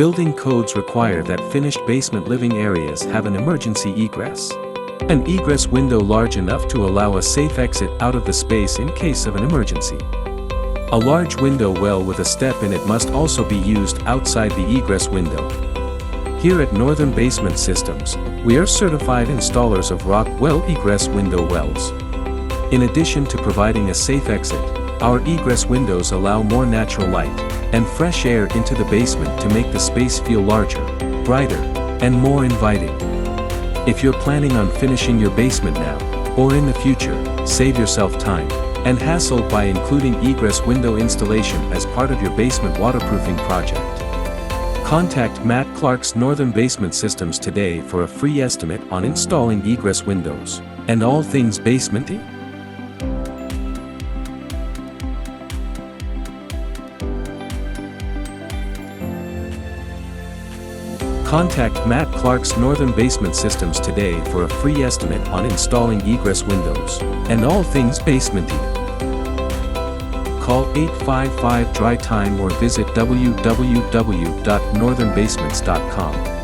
Building codes require that finished basement living areas have an emergency egress. An egress window large enough to allow a safe exit out of the space in case of an emergency. A large window well with a step in it must also be used outside the egress window. Here at Northern Basement Systems, we are certified installers of RockWell egress window wells. In addition to providing a safe exit, our egress windows allow more natural light and fresh air into the basement to make the space feel larger, brighter, and more inviting. If you're planning on finishing your basement now, or in the future, save yourself time and hassle by including egress window installation as part of your basement waterproofing project. Contact Matt Clark's Northern Basement Systems today for a free estimate on installing egress windows and all things basementy. Contact Matt Clark's Northern Basement Systems today for a free estimate on installing egress windows and all things basementy. Call 855-DRY-TIME or visit www.northernbasements.com.